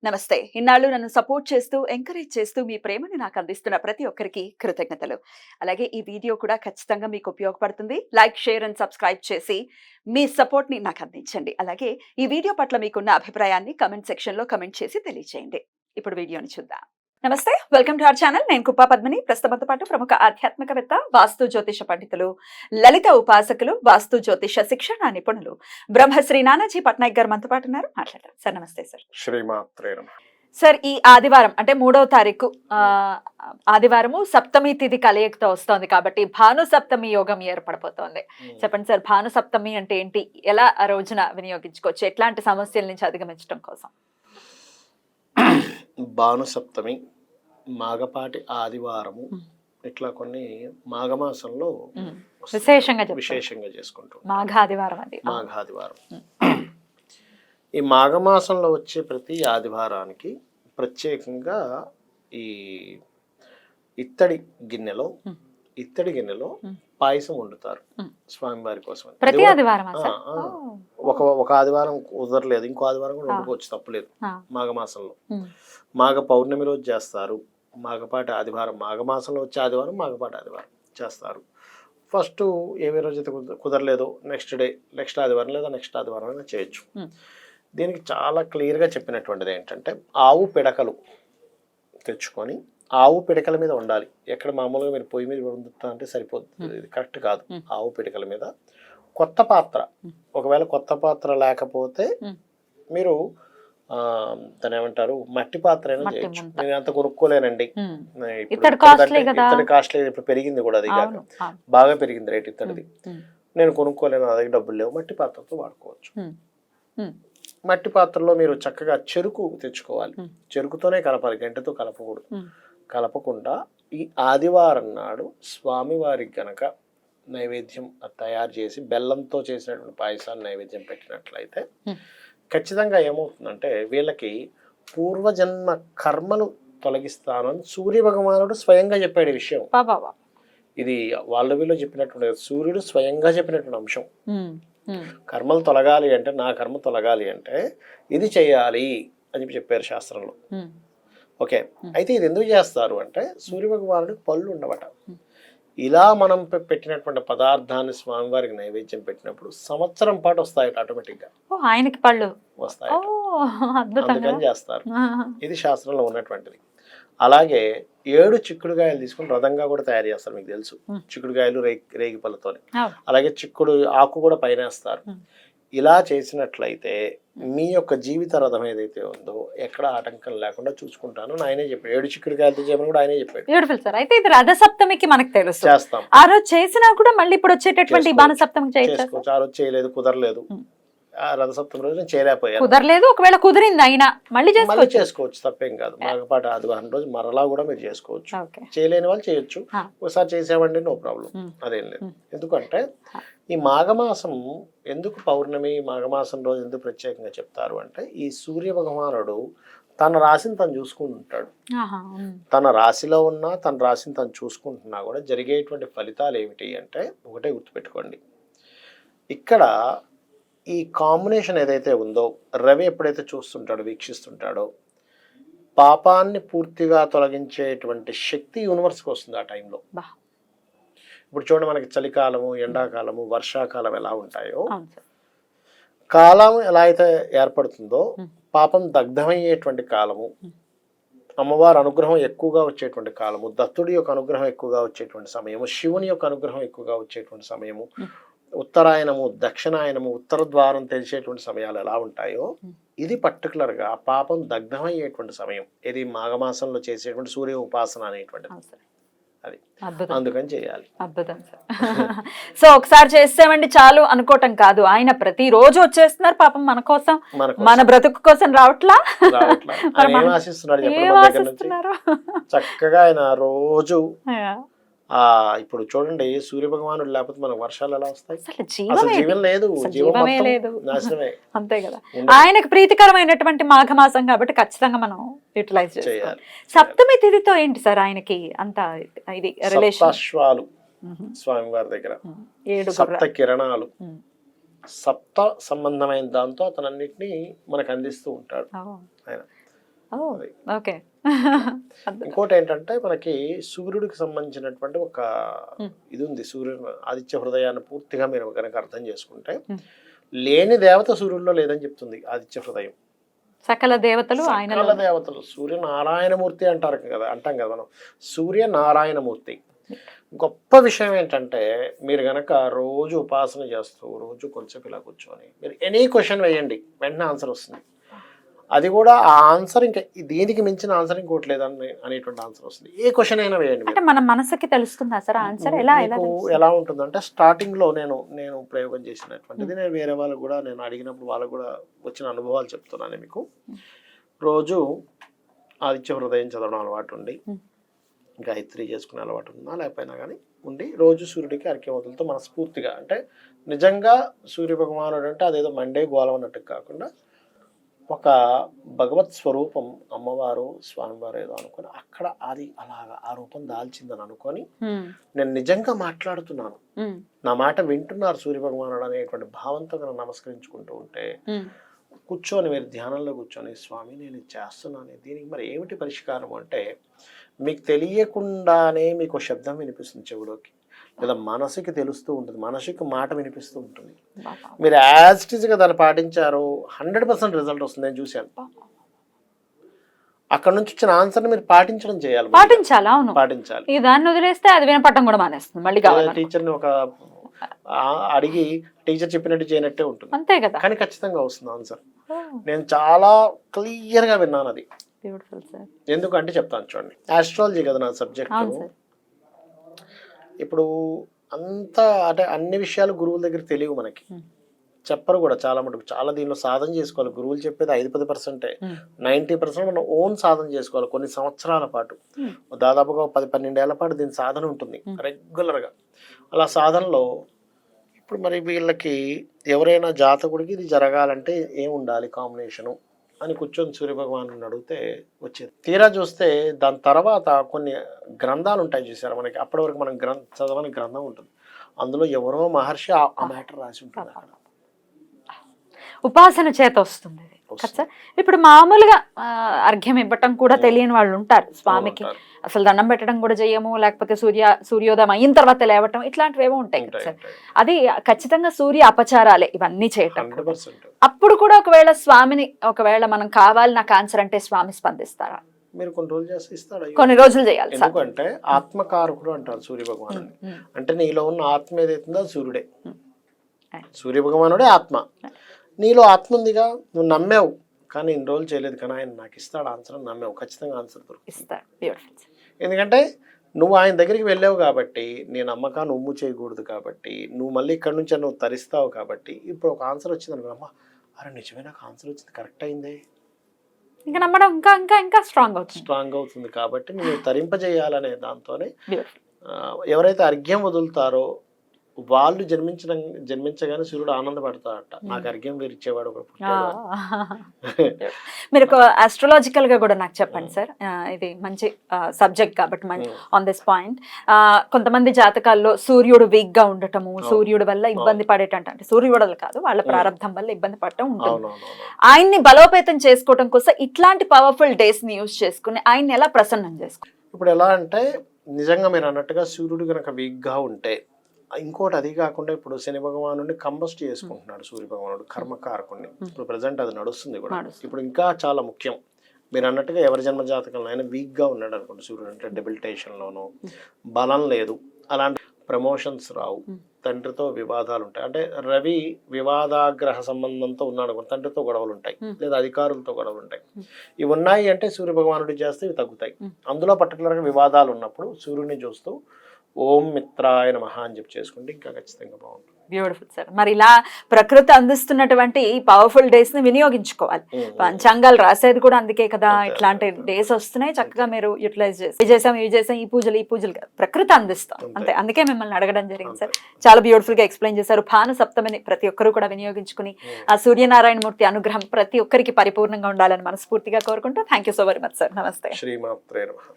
నమస్తే. ఇన్నాళ్ళు నన్ను సపోర్ట్ చేస్తూ, ఎంకరేజ్ చేస్తూ మీ ప్రేమని నాకు అందిస్తున్న ప్రతి ఒక్కరికి కృతజ్ఞతలు. అలాగే ఈ వీడియో కూడా ఖచ్చితంగా మీకు ఉపయోగపడుతుంది. లైక్, షేర్ అండ్ సబ్స్క్రైబ్ చేసి మీ సపోర్ట్‌ని నాకు అందించండి. అలాగే ఈ వీడియో పట్ల మీకున్న అభిప్రాయాన్ని కామెంట్ సెక్షన్‌లో కామెంట్ చేసి తెలియజేయండి. ఇప్పుడు వీడియోని చూద్దాం. నమస్తే. Welcome to our channel. నేను కుప్పా పద్మిని. ప్రస్తుతంతో పాటు ప్రముఖ ఆధ్యాత్మికవేత్త, వాస్తు జ్యోతిష పండితులు, లలిత ఉపాసకులు, వాస్తు జ్యోతిష శిక్షణ నిపుణులు బ్రహ్మశ్రీ నానాజీ పట్నాయక్ గారు మనతో పాటు ఉన్నారు. మాట్లాడతారు. సార్ నమస్తే సార్. శ్రీమాత్రే నమః. సార్, ఈ ఆదివారం అంటే 3వ తారీఖు ఆదివారము సప్తమి తిథి కలయికతో వస్తోంది కాబట్టి భాను సప్తమి యోగం ఏర్పడబోతోంది. చెప్పండి సార్, భాను సప్తమి అంటే ఏంటి? ఎలా ఆ రోజున వినియోగించుకోవచ్చు? ఎట్లాంటి సమస్యల నుంచి అధిగమించడం కోసం? భాను సప్తమి, మాఘపాటి ఆదివారము, ఇట్లా కొన్ని మాఘమాసంలో విశేషంగా చేసుకుంటాం. మాఘాదివారం అది. మాఘాదివారం. ఈ మాఘమాసంలో వచ్చే ప్రతి ఆదివారానికి ప్రత్యేకంగా ఈ ఇత్తడి గిన్నెలో పాయసం వండుతారు స్వామివారి కోసం. ప్రతి ఆదివారం ఒక ఆదివారం కుదరలేదు, ఇంకో ఆదివారం కూడా వండుకోవచ్చు, తప్పలేదు. మాఘమాసంలో మాఘ పౌర్ణమి రోజు చేస్తారు. మాఘపాటి ఆదివారం, మాఘమాసంలో వచ్చే ఆదివారం మాఘపాటి ఆదివారం చేస్తారు. ఫస్ట్ ఏవే రోజైతే కుదరలేదో నెక్స్ట్ ఆదివారం లేదా నెక్స్ట్ ఆదివారం అయినా చేయొచ్చు. దీనికి చాలా క్లియర్గా చెప్పినటువంటిది ఏంటంటే, ఆవు పిడకలు తెచ్చుకొని ఆవు పిడకల మీద ఉండాలి. ఎక్కడ మామూలుగా మీరు పొయ్యి మీద వండుతా అంటే సరిపోతుంది, ఇది కరెక్ట్ కాదు. ఆవు పిడకల మీద కొత్త పాత్ర, ఒకవేళ కొత్త పాత్ర లేకపోతే మీరు దాని ఏమంటారు, మట్టి పాత్ర అయినా చేయొచ్చు. నేను అంత కొనుక్కోలేనండి, ఇత్తడి కాస్ట్లీ, ఇప్పుడు పెరిగింది కూడా, అది కాక బాగా పెరిగింది రేట్ ఇత్తడిది. నేను కొనుక్కోలేను, నా దగ్గర డబ్బులు లేవు, మట్టి పాత్రతో వాడుకోవచ్చు. మట్టి పాత్రలో మీరు చక్కగా చెరుకు తెచ్చుకోవాలి. చెరుకుతోనే కలపాలి, గంటతో కలపకుండా ఈ ఆదివారం నాడు స్వామివారికి గనక నైవేద్యం తయారు చేసి బెల్లంతో చేసినటువంటి పాయసాన్ని నైవేద్యం పెట్టినట్లయితే ఖచ్చితంగా ఏమవుతుందంటే, వీళ్ళకి పూర్వజన్మ కర్మలు తొలగిస్తాను అని సూర్య భగవానుడు స్వయంగా చెప్పాడు ఈ విషయం. ఇది వీళ్ళు చెప్పినటువంటి, సూర్యుడు స్వయంగా చెప్పినటువంటి అంశం. కర్మలు తొలగాలి అంటే, నా కర్మ తొలగాలి అంటే ఇది చేయాలి అని చెప్పారు శాస్త్రంలో. ఓకే, అయితే ఇది ఎందుకు చేస్తారు అంటే, సూర్య భగవానుడికి పళ్ళు ఉండవట. ఇలా మనం పెట్టినటువంటి పదార్థాన్ని స్వామివారికి నైవేద్యం పెట్టినప్పుడు సంవత్సరం పాటు వస్తాయి ఆటోమేటిక్ గా, ఆయనకి పళ్ళు వస్తాయి, అందుకని చేస్తారు. ఇది శాస్త్రంలో ఉన్నటువంటిది. అలాగే 7 చిక్కుడుకాయలు తీసుకుని రథంగా కూడా తయారు చేస్తారు, మీకు తెలుసు. చిక్కుడుకాయలు రేగి పళ్ళతో, అలాగే చిక్కుడు ఆకు కూడా పైన వేస్తారు. ఇలా చేసినట్లయితే మీ యొక్క జీవిత రథం ఏదైతే ఉందో ఎక్కడ ఆటంకం లేకుండా చూసుకుంటాను ఆయనే చెప్పాడు. 7 చిక్కుడుకాయలతో చేయమని కూడా ఆయనే చెప్పాడు. Beautiful sir. అయితే ఇది రథ సప్తమికి మనకు తెలుసు, చేస్తాం. ఆ రోజు చేసినా కూడా మళ్ళీ ఇప్పుడు వచ్చేటటువంటి భాను సప్తమికి చేసుకోవచ్చు. ఆ రోజు చేయలేదు, కుదరలేదు, రథ సప్తమి రోజు నేను చేయలేకపోయాను, కుదరలేదు, ఒకవేళ కుదిరింది అయినా మళ్ళీ చేసుకోవచ్చు, తప్పేం కాదు. మాఘపాటి ఆదివారం రోజు మరలా కూడా మీరు చేసుకోవచ్చు. చేయలేని వాళ్ళు చేయొచ్చు, ఒకసారి చేసామండి, నో ప్రాబ్లం, అదేం లేదు. ఎందుకంటే ఈ మాఘమాసం ఎందుకు పౌర్ణమి, మాఘమాసం రోజు ఎందుకు ప్రత్యేకంగా చెప్తారు అంటే, ఈ సూర్య భగవానుడు తన రాశిని తను చూసుకుంటుంటాడు. తన రాశిలో ఉన్నా, తన రాశిని తను చూసుకుంటున్నా కూడా జరిగేటువంటి ఫలితాలు ఏమిటి అంటే, ఒకటే గుర్తుపెట్టుకోండి, ఇక్కడ ఈ కాంబినేషన్ ఏదైతే ఉందో, రవి ఎప్పుడైతే చూస్తుంటాడో, వీక్షిస్తుంటాడో, పాపాన్ని పూర్తిగా తొలగించేటువంటి శక్తి యూనివర్స్కి వస్తుంది ఆ టైంలో. ఇప్పుడు చూడండి, మనకి చలికాలము, ఎండాకాలము, వర్షాకాలం ఎలా ఉంటాయో, కాలం ఎలా అయితే ఏర్పడుతుందో, పాపం దగ్ధమయ్యేటువంటి కాలము, అమ్మవారి అనుగ్రహం ఎక్కువగా వచ్చేటువంటి కాలము, దత్తుడి యొక్క అనుగ్రహం ఎక్కువగా వచ్చేటువంటి సమయము, శివుని యొక్క అనుగ్రహం ఎక్కువగా వచ్చేటువంటి సమయము, ఉత్తరాయణము, దక్షిణాయనము, ఉత్తర ద్వారం తెలిసేటువంటి సమయాలు ఎలా ఉంటాయో, ఇది పర్టికులర్గా పాపం దగ్ధమయ్యేటువంటి సమయం. ఇది మాఘమాసంలో చేసేటువంటి సూర్య ఉపాసన అనేటువంటిది, అది అందుకని చేయాలి. అద్భుతం సార్. సో ఒకసారి చేస్తామండి చాలు అనుకోవటం కాదు, ఆయన ప్రతి రోజు వచ్చేస్తున్నారు పాపం మన కోసం, మన బ్రతుకు కోసం రావట్లా. ఆశిస్తున్నాడు చక్కగా ఆయన రోజు. ఇప్పుడు చూడండి, సూర్య భగవానుడు లేకపోతే మనకు వర్షాలు ఎలా వస్తాయి? జీవం లేదు, జీవమే లేదు, నాశనమే. అంతే కదా. ఆయనకు ప్రీతికరమైనటువంటి మాఘమాసం కాబట్టి ఖచ్చితంగా మనం యూటిలైజ్ చేయాలి. సప్తమి తిథితో ఏంటి సార్ ఆయనకి అంత ఇది రిలేషన్? అశ్వాలు స్వామివారి దగ్గర 7 సప్త కిరణాలు, సప్త సంబంధమైన దాంతో అతనన్నిటినీ మనకు అందిస్తూ ఉంటాడు ఆయన. ఓకే. ఇంకోటి ఏంటంటే మనకి సూర్యుడికి సంబంధించినటువంటి ఒక ఇది ఉంది. సూర్యుడు ఆదిత్య హృదయాన్ని పూర్తిగా మీరు కనుక అర్థం చేసుకుంటే లేని దేవత సూర్యుడిలో లేదని చెప్తుంది ఆదిత్య హృదయం. సకల దేవతలు ఆయన సకల దేవతలు సూర్యనారాయణమూర్తి అంటాం కదా మనం. సూర్యనారాయణమూర్తి. గొప్ప విషయం ఏంటంటే మీరు గనక రోజు ఉపాసన చేస్తూ రోజు కొంచెం ఇలా కూర్చొని మీరు ఎనీ క్వశ్చన్ వేయండి, వెంటనే ఆన్సర్ వస్తుంది. అది కూడా ఆ ఆన్సర్ ఇంకా దీనికి మించిన ఆన్సర్ ఇంకోటి లేదని అనేటువంటి ఆన్సర్ వస్తుంది. ఏ క్వశ్చన్ అయినా వేయండి. అంటే మన మనసుకి తెలుస్తుందా సార్ ఆన్సర్? ఎలా ఉంటుందంటే స్టార్టింగ్ లో నేను ప్రయోగం చేసినటువంటిది నేను వేరే వాళ్ళకు కూడా నేను అడిగినప్పుడు వాళ్ళకు కూడా వచ్చిన అనుభవాలు చెప్తున్నాను మీకు. రోజు ఆదిత్య హృదయం చదవడం అలవాటు ఉండి, గాయత్రి చేసుకునే అలవాటు ఉన్నా లేకపోయినా కానీ ఉండి రోజు సూర్యుడికి అర్ఘ్యం వదులుతూ మనస్ఫూర్తిగా, అంటే నిజంగా సూర్య భగవానుడు అంటే అదేదో మండే గోళం అన్నట్టు కాకుండా ఒక భగవత్ స్వరూపం, అమ్మవారు స్వామివారు ఏదో అనుకొని అక్కడ అది అలాగా ఆ రూపం దాల్చిందని అనుకొని నేను నిజంగా మాట్లాడుతున్నాను, నా మాట వింటున్నారు సూర్య భగవానుడు అనేటువంటి భావంతో నేను నమస్కరించుకుంటూ ఉంటే కూర్చొని మీరు ధ్యానంలో కూర్చొని స్వామి నేను ఇది చేస్తున్నాను, దీనికి మరి ఏమిటి పరిష్కారం అంటే మీకు తెలియకుండానే మీకు శబ్దం వినిపిస్తుంది చెవులోకి, లేదా మనసుకి తెలుస్తూ ఉంటుంది, మనసుకి మాట వినిపిస్తూ ఉంటుంది. మీరు యాజ్ ఇట్ ఈస్గా దాన్ని పాటించారు 100% రిజల్ట్ వస్తుంది. నేను చూశాను. అక్కడ నుంచి వచ్చిన ఆన్సర్ని మీరు పాటించాలి. దాన్ని వదిలేస్తే అది వినపడటం కూడా మానేస్తుంది. మళ్ళీ టీచర్ని ఒక అడిగి టీచర్ చెప్పినట్టు చేయనట్టే ఉంటుంది, అంతే కదా. కానీ ఖచ్చితంగా వస్తుంది ఆన్సర్. నేను చాలా క్లియర్గా విన్నాను అది. ఎందుకంటే చెప్తాను చూడండి, ఆస్ట్రాలజీ కదా నా సబ్జెక్ట్. ఇప్పుడు అంతా అంటే అన్ని విషయాలు గురువుల దగ్గర తెలియవు, మనకి చెప్పరు కూడా చాలా మటుకు. చాలా దీనిలో సాధన చేసుకోవాలి. గురువులు చెప్పేది 5-10%, 90% మనం ఓన్ సాధన చేసుకోవాలి కొన్ని సంవత్సరాల పాటు. దాదాపుగా 10-12 ఏళ్ల పాటు దీని సాధన ఉంటుంది రెగ్యులర్గా. అలా సాధనలో ఇప్పుడు మరి వీళ్ళకి ఎవరైనా జాతకుడికి ఇది జరగాలంటే ఏం ఉండాలి కాంబినేషను అని కూర్చొని సూర్యభగవాను అడిగితే వచ్చేది. తీరా చూస్తే దాని తర్వాత కొన్ని గ్రంథాలు ఉంటాయి చూసారు మనకి. అప్పటి వరకు మనం చదవని గ్రంథం ఉంటుంది, అందులో ఎవరో మహర్షి ఆ మ్యాటర్ రాసి ఉంటుంది. అక్కడ ఉపాసన చేత వస్తుంది. ఇప్పుడు మామూలుగా అర్ఘ్యం ఇవ్వటం కూడా తెలియని వాళ్ళు ఉంటారు స్వామికి. అసలు దండం పెట్టడం కూడా చెయ్యము, లేకపోతే సూర్యోదయం అయిన తర్వాత లేవటం, ఇట్లాంటివి ఏమో ఉంటాయి కదా సార్. అది ఖచ్చితంగా సూర్య అపచారాలే ఇవన్నీ చేయటం. అప్పుడు కూడా ఒకవేళ మనం కావాలి నాకు ఆన్సర్ అంటే స్వామి స్పందిస్తారా? మీరు కొన్ని రోజులు చేస్తే ఇస్తాడు, కొన్ని రోజులు చేయాలి. ఎందుకంటే ఆత్మకారకుడు అంటారు సూర్య భగవాను. అంటే నీలో ఉన్న ఆత్మ ఏదైతుందో సూర్యుడే. సూర్య భగవానుడే ఆత్మ. నీలో ఆత్మ ఉందిగా, నువ్వు నమ్మావు కానీ ఇన్ని రోజులు చేయలేదు, కానీ ఆయన నాకు ఇస్తాడు ఆన్సర్ అని నమ్మావు, ఖచ్చితంగా ఆన్సర్ దొరుకుతుంది. ఎందుకంటే నువ్వు ఆయన దగ్గరికి వెళ్ళావు కాబట్టి, నీ నమ్మకాన్ని ఉమ్ము చేయకూడదు కాబట్టి, నువ్వు మళ్ళీ ఇక్కడ నుంచి నువ్వు తరిస్తావు కాబట్టి ఇప్పుడు ఒక ఆన్సర్ వచ్చింది అనుకో, అమ్మా అరే నిజమే నాకు ఆన్సర్ వచ్చింది, కరెక్ట్ అయిందే, ఇంకా నమ్మడం ఇంకా స్ట్రాంగ్ అవుతుంది. కాబట్టి నువ్వు తరింపజేయాలనే దాంతోనే ఎవరైతే అర్ఘ్యం వదులుతారో వాళ్ళు జన్మించగానే సూర్యుడు ఆనందపడతాడట, నాకు అర్ఘ్యం వీరిచ్చేవాడు ఒకడు. మీరు ఆస్ట్రాలజికల్ గా కూడా నాకు చెప్పండి సార్, ఇది మంచి సబ్జెక్ట్ కాబట్టి ఆన్ దిస్ పాయింట్. కొంతమంది జాతకాల్లో సూర్యుడు వీక్ గా ఉండటము, సూర్యుడు వల్ల ఇబ్బంది పడేటంటే, అంటే సూర్యుడు కాదు వాళ్ళ ప్రారంభం వల్ల ఇబ్బంది పడటం ఉంటుంది. ఆయన్ని బలోపేతం చేసుకోవడం కోసం ఇట్లాంటి పవర్ఫుల్ డేస్ ని యూజ్ చేసుకుని ఆయన్ని ఎలా ప్రసన్నం చేసుకో. ఇప్పుడు ఎలా అంటే నిజంగా మీరు అన్నట్టుగా సూర్యుడు కనుక వీక్ గా ఉంటే, ఇంకోటి అది కాకుండా ఇప్పుడు శని భగవానుడిని కంబస్ట్ చేసుకుంటున్నాడు సూర్య భగవానుడు, కర్మకారకుడిని. ఇప్పుడు ప్రజెంట్ అది నడుస్తుంది కూడా. ఇప్పుడు ఇంకా చాలా ముఖ్యం మీరు అన్నట్టుగా ఎవరి జన్మ జాతకంలో అయినా వీక్గా ఉన్నాడు అనుకోండి సూర్యుడు, అంటే డెబిలిటేషన్లోనూ బలం లేదు, అలాంటి ప్రమోషన్స్ రావు, తండ్రితో వివాదాలు ఉంటాయి. అంటే రవి వివాదాగ్రహ సంబంధంతో ఉన్నాడు అనుకోండి, తండ్రితో గొడవలు ఉంటాయి, లేదా అధికారులతో గొడవలు ఉంటాయి. ఇవి ఉన్నాయి అంటే సూర్య భగవానుడు చేస్తే ఇవి తగ్గుతాయి. అందులో పర్టికులర్గా వివాదాలు ఉన్నప్పుడు సూర్యుడిని చూస్తూ ఓం మిత్రాయ నమః అని చెప్పి చేసుకుంటే ఇంకా ఖచ్చితంగా బాగుంటుంది. Beautiful sir. మరి ఇలా ప్రకృతి అందిస్తున్నటువంటి ఈ పవర్ఫుల్ డేస్ ని వినియోగించుకోవాలి. పంచాంగాలు రాసేది కూడా అందుకే కదా, ఇట్లాంటి డేస్ వస్తున్నాయి, చక్కగా మీరు యూటిలైజ్ చేసాం, ఈ పూజలు ప్రకృతి అందిస్తాం అంతే. అందుకే మిమ్మల్ని అడగడం జరిగింది సార్. చాలా బ్యూటిఫుల్ గా ఎక్స్ప్లెయిన్ చేశారు. భాను సప్తమిని ప్రతి ఒక్కరు కూడా వినియోగించుకుని ఆ సూర్యనారాయణ మూర్తి అనుగ్రహం ప్రతి ఒక్కరికి పరిపూర్ణంగా ఉండాలని మనస్ఫూర్తిగా కోరుకుంటూ thank you so very much sir. నమస్తే. శ్రీమాత్రే నమః.